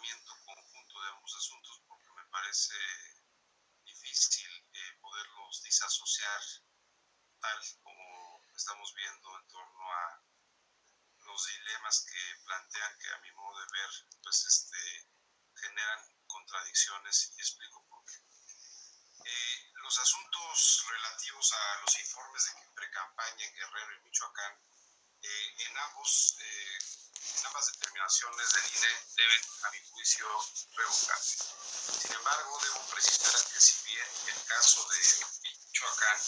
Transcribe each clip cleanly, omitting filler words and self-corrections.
tratamiento conjunto de ambos asuntos porque me parece difícil poderlos disasociar tal como estamos viendo en torno a los dilemas que plantean, que a mi modo de ver generan contradicciones, y explico por qué. Los asuntos relativos a los informes de precampaña en Guerrero y Michoacán, en ambas determinaciones del INE deben, a mi juicio, revocarse. Sin embargo, debo precisar que si bien el caso de Michoacán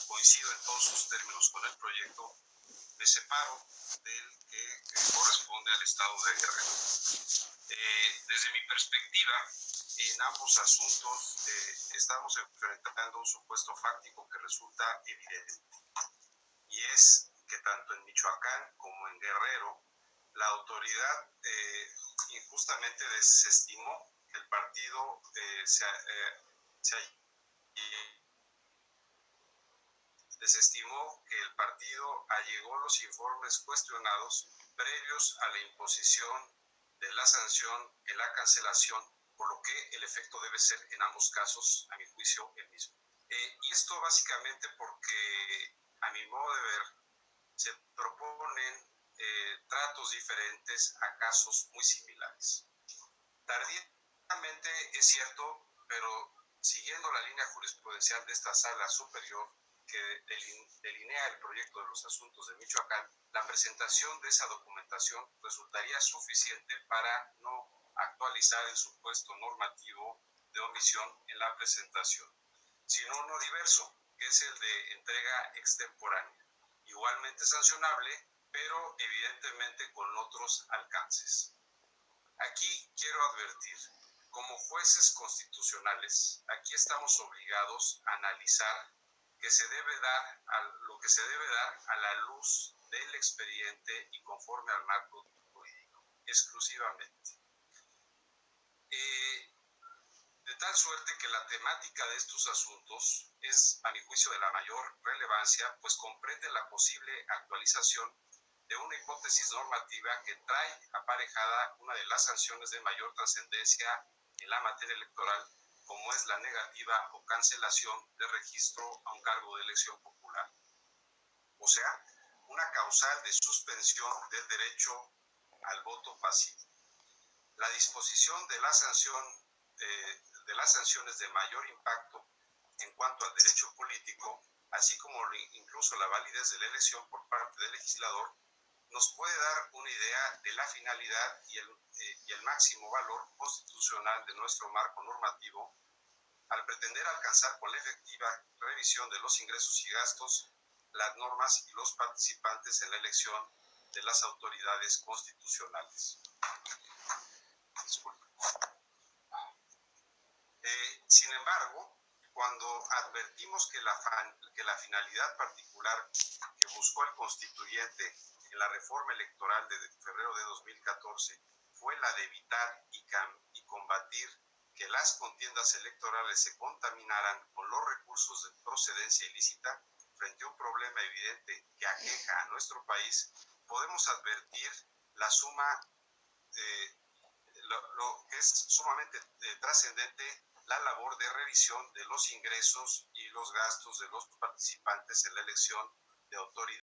coincido en todos sus términos con el proyecto, me separo del que corresponde al estado de Guerrero. Desde mi perspectiva, en ambos asuntos estamos enfrentando un supuesto fáctico que resulta evidente, y es que tanto en Michoacán como en Guerrero la autoridad injustamente desestimó que el partido desestimó que el partido allegó los informes cuestionados previos a la imposición de la sanción en la cancelación, por lo que el efecto debe ser en ambos casos, a mi juicio, el mismo. Y esto básicamente porque, a mi modo de ver, se proponen tratos diferentes a casos muy similares. Tardíamente es cierto, pero siguiendo la línea jurisprudencial de esta sala superior que delinea el proyecto de los asuntos de Michoacán, la presentación de esa documentación resultaría suficiente para no actualizar el supuesto normativo de omisión en la presentación, sino uno diverso, que es el de entrega extemporánea, igualmente sancionable, pero evidentemente con otros alcances. Aquí quiero advertir, como jueces constitucionales, aquí estamos obligados a analizar lo que se debe dar a la luz del expediente y conforme al marco jurídico, exclusivamente. De tal suerte que la temática de estos asuntos es, a mi juicio, de la mayor relevancia, pues comprende la posible actualización de una hipótesis normativa que trae aparejada una de las sanciones de mayor trascendencia en la materia electoral, como es la negativa o cancelación de registro a un cargo de elección popular. O sea, una causal de suspensión del derecho al voto pasivo. La disposición de la sanción de las sanciones de mayor impacto en cuanto al derecho político, así como incluso la validez de la elección por parte del legislador, nos puede dar una idea de la finalidad y el máximo valor constitucional de nuestro marco normativo al pretender alcanzar con la efectiva revisión de los ingresos y gastos, las normas y los participantes en la elección de las autoridades constitucionales. Disculpe. Sin embargo, cuando advertimos que la finalidad particular que buscó el constituyente en la reforma electoral de febrero de 2014 fue la de evitar y combatir que las contiendas electorales se contaminaran con los recursos de procedencia ilícita, frente a un problema evidente que aqueja a nuestro país, podemos advertir lo que es sumamente trascendente, la labor de revisión de los ingresos y los gastos de los participantes en la elección de autoridad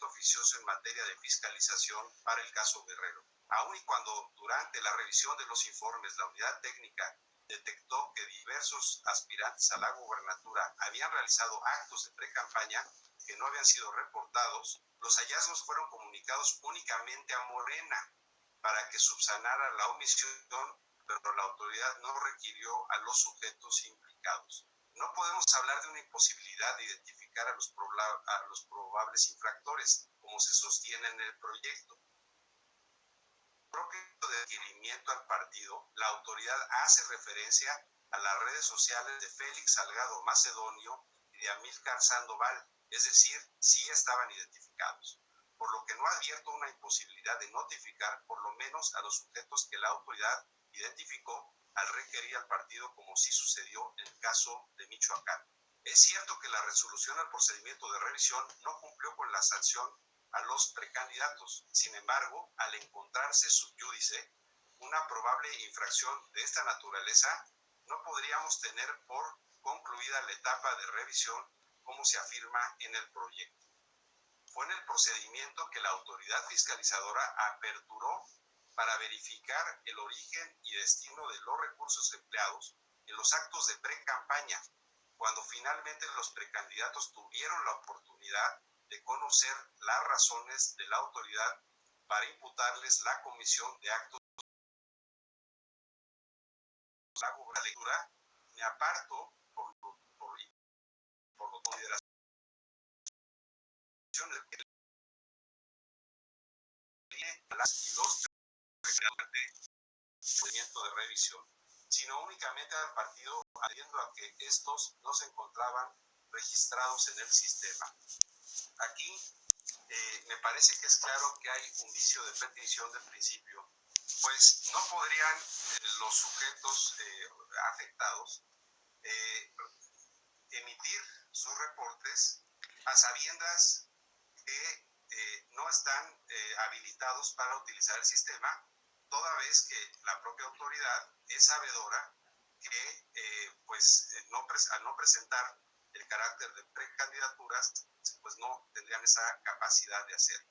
oficioso en materia de fiscalización para el caso Guerrero. Aun y cuando durante la revisión de los informes la unidad técnica detectó que diversos aspirantes a la gobernatura habían realizado actos de precampaña que no habían sido reportados, los hallazgos fueron comunicados únicamente a Morena para que subsanara la omisión, pero la autoridad no requirió a los sujetos implicados. No podemos hablar de una imposibilidad de identificar a los probables infractores, como se sostiene en el proyecto. Propio de adquirimiento al partido, la autoridad hace referencia a las redes sociales de Félix Salgado Macedonio y de Amílcar Sandoval, es decir, sí estaban identificados, por lo que no advierto una imposibilidad de notificar por lo menos a los sujetos que la autoridad identificó al requerir al partido, como sí sucedió en el caso de Michoacán. Es cierto que la resolución al procedimiento de revisión no cumplió con la sanción a los precandidatos. Sin embargo, al encontrarse subyúdice, una probable infracción de esta naturaleza, no podríamos tener por concluida la etapa de revisión como se afirma en el proyecto. Fue en el procedimiento que la autoridad fiscalizadora aperturó para verificar el origen y destino de los recursos empleados en los actos de pre-campaña, cuando finalmente los precandidatos tuvieron la oportunidad de conocer las razones de la autoridad para imputarles la comisión de actos. La lectura me aparto por consideraciones que las y los procedimiento de revisión, sino únicamente al partido, adhiriendo a que estos no se encontraban registrados en el sistema. Aquí me parece que es claro que hay un vicio de petición de principio, pues no podrían los sujetos afectados emitir sus reportes a sabiendas que no están habilitados para utilizar el sistema, toda vez que la propia autoridad es sabedora que al no presentar el carácter de precandidaturas, pues no tendrían esa capacidad de hacerlo.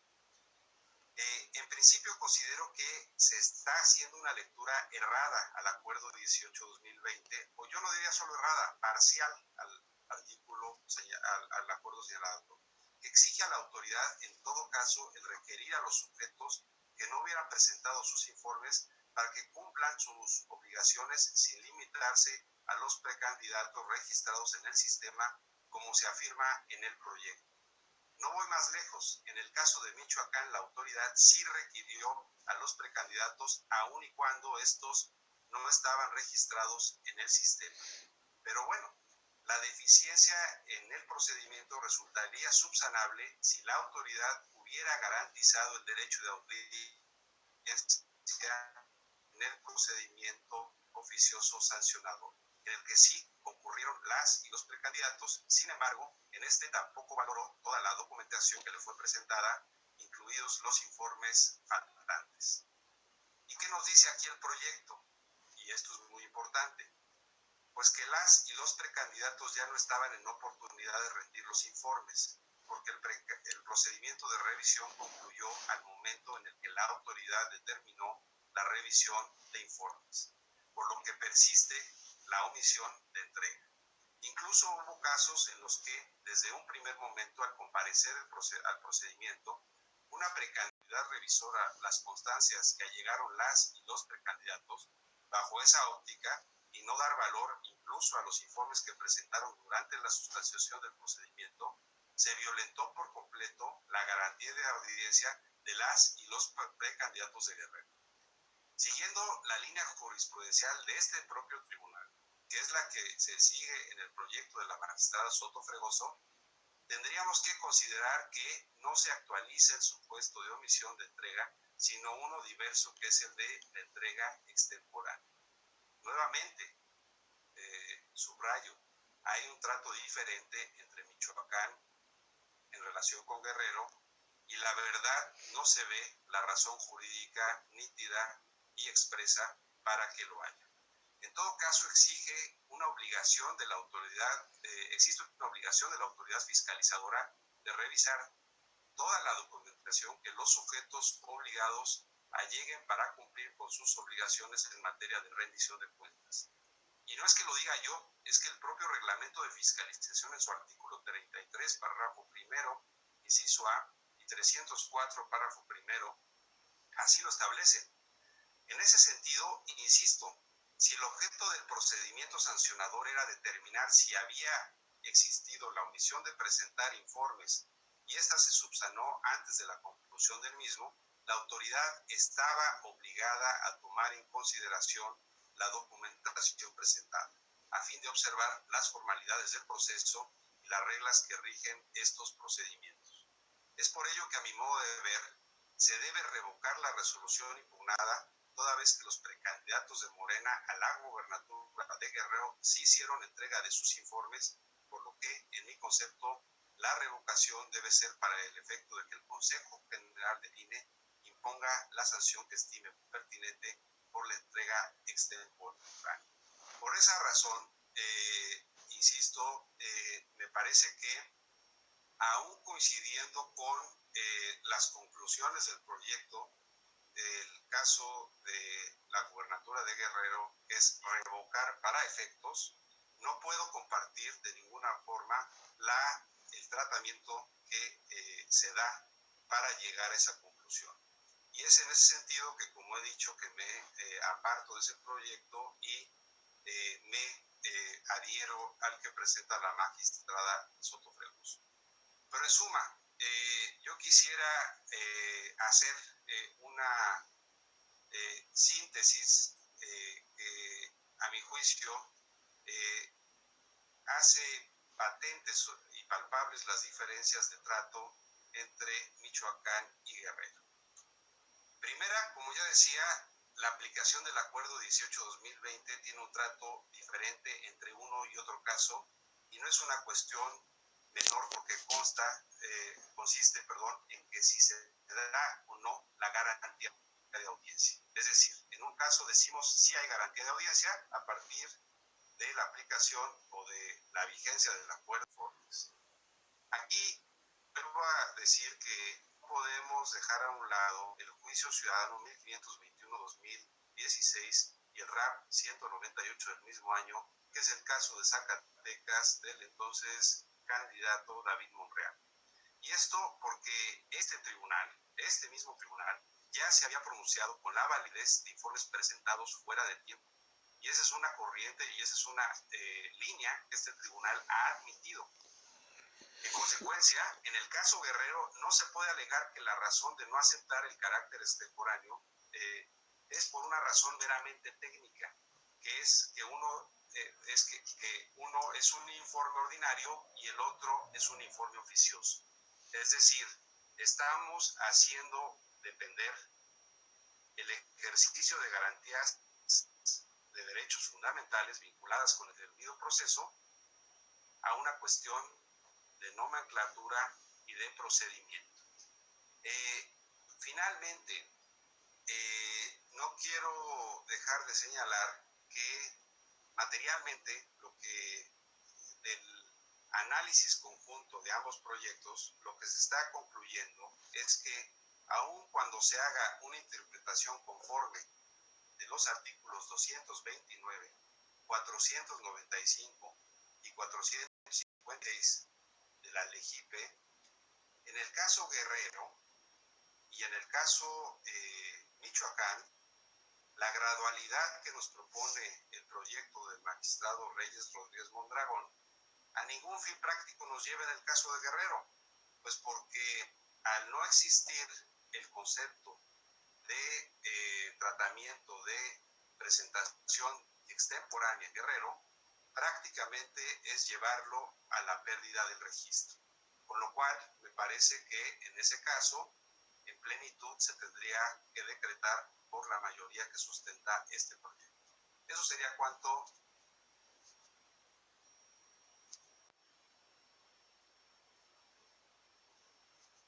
En principio considero que se está haciendo una lectura errada al acuerdo 18-2020, o yo no diría solo errada, parcial al artículo, al acuerdo señalado, que exige a la autoridad en todo caso el requerir a los sujetos que no hubieran presentado sus informes para que cumplan sus obligaciones sin limitarse a los precandidatos registrados en el sistema como se afirma en el proyecto. No voy más lejos. En el caso de Michoacán, la autoridad sí requirió a los precandidatos aun y cuando estos no estaban registrados en el sistema. Pero bueno, la deficiencia en el procedimiento resultaría subsanable si la autoridad hubiera garantizado el derecho de audiencia en el procedimiento oficioso sancionador, en el que sí concurrieron las y los precandidatos. Sin embargo, en este tampoco valoró toda la documentación que le fue presentada, incluidos los informes faltantes. ¿Y qué nos dice aquí el proyecto? Y esto es muy importante. Pues que las y los precandidatos ya no estaban en oportunidad de rendir los informes, porque el procedimiento de revisión concluyó al momento en el que la autoridad determinó la revisión de informes, por lo que persiste la omisión de entrega. Incluso hubo casos en los que, desde un primer momento, al comparecer al procedimiento, una precandidata revisora las constancias que allegaron las y los precandidatos bajo esa óptica y no dar valor incluso a los informes que presentaron durante la sustanciación del procedimiento, se violentó por completo la garantía de audiencia de las y los precandidatos de Guerrero. Siguiendo la línea jurisprudencial de este propio tribunal, que es la que se sigue en el proyecto de la magistrada Soto Fregoso, tendríamos que considerar que no se actualiza el supuesto de omisión de entrega, sino uno diverso, que es el de la entrega extemporánea. Nuevamente, subrayo, hay un trato diferente entre Michoacán en relación con Guerrero, y la verdad no se ve la razón jurídica nítida y expresa para que lo haya. En todo caso, existe una obligación de la autoridad fiscalizadora de revisar toda la documentación que los sujetos obligados alleguen para cumplir con sus obligaciones en materia de rendición de cuentas. Y no es que lo diga yo, es que el propio reglamento de fiscalización en su artículo 33, párrafo primero, inciso A, y 304, párrafo primero, así lo establecen. En ese sentido, insisto, si el objeto del procedimiento sancionador era determinar si había existido la omisión de presentar informes y ésta se subsanó antes de la conclusión del mismo, la autoridad estaba obligada a tomar en consideración la documentación presentada, a fin de observar las formalidades del proceso y las reglas que rigen estos procedimientos. Es por ello que, a mi modo de ver, se debe revocar la resolución impugnada, toda vez que los precandidatos de Morena a la gobernatura de Guerrero sí hicieron entrega de sus informes, por lo que, en mi concepto, la revocación debe ser para el efecto de que el Consejo General del INE imponga la sanción que estime pertinente por la entrega extemporánea. Por esa razón, insisto, me parece que aún coincidiendo con las conclusiones del proyecto, el caso de la gubernatura de Guerrero, que es revocar para efectos, no puedo compartir de ninguna forma el tratamiento que se da para llegar a esa conclusión. Y es en ese sentido que, como he dicho, que me aparto de ese proyecto y me adhiero al que presenta la magistrada Soto Fregoso. Pero en suma, yo quisiera hacer una síntesis que a mi juicio hace patentes y palpables las diferencias de trato entre Michoacán y Guerrero. Primera, como ya decía, la aplicación del Acuerdo 18-2020 tiene un trato diferente entre uno y otro caso, y no es una cuestión menor porque consiste en que si se da o no la garantía de audiencia. Es decir, en un caso decimos si hay garantía de audiencia a partir de la aplicación o de la vigencia del acuerdo. Aquí vuelvo a decir que no podemos dejar a un lado el juicio ciudadano 1521-2016 y el RAP 198 del mismo año, que es el caso de Zacatecas del entonces candidato David Monreal. Y esto porque este mismo tribunal, ya se había pronunciado con la validez de informes presentados fuera de tiempo. Y esa es una corriente y esa es una línea que este tribunal ha admitido. En consecuencia, en el caso Guerrero no se puede alegar que la razón de no aceptar el carácter extemporáneo es por una razón meramente técnica, que es que uno es un informe ordinario y el otro es un informe oficioso. Es decir, estamos haciendo depender el ejercicio de garantías de derechos fundamentales vinculadas con el debido proceso a una cuestión de nomenclatura y de procedimiento. Finalmente, no quiero dejar de señalar que materialmente del análisis conjunto de ambos proyectos, lo que se está concluyendo es que aun cuando se haga una interpretación conforme de los artículos 229, 495 y 456 de la LEGIPE, en el caso Guerrero y en el caso Michoacán, la gradualidad que nos propone el proyecto del magistrado Reyes Rodríguez Mondragón a ningún fin práctico nos lleva en el caso de Guerrero, pues porque al no existir el concepto de tratamiento de presentación extemporánea en Guerrero, prácticamente es llevarlo a la pérdida del registro. Con lo cual, me parece que en ese caso, en plenitud, se tendría que decretar por la mayoría que sustenta este proyecto. Eso sería cuanto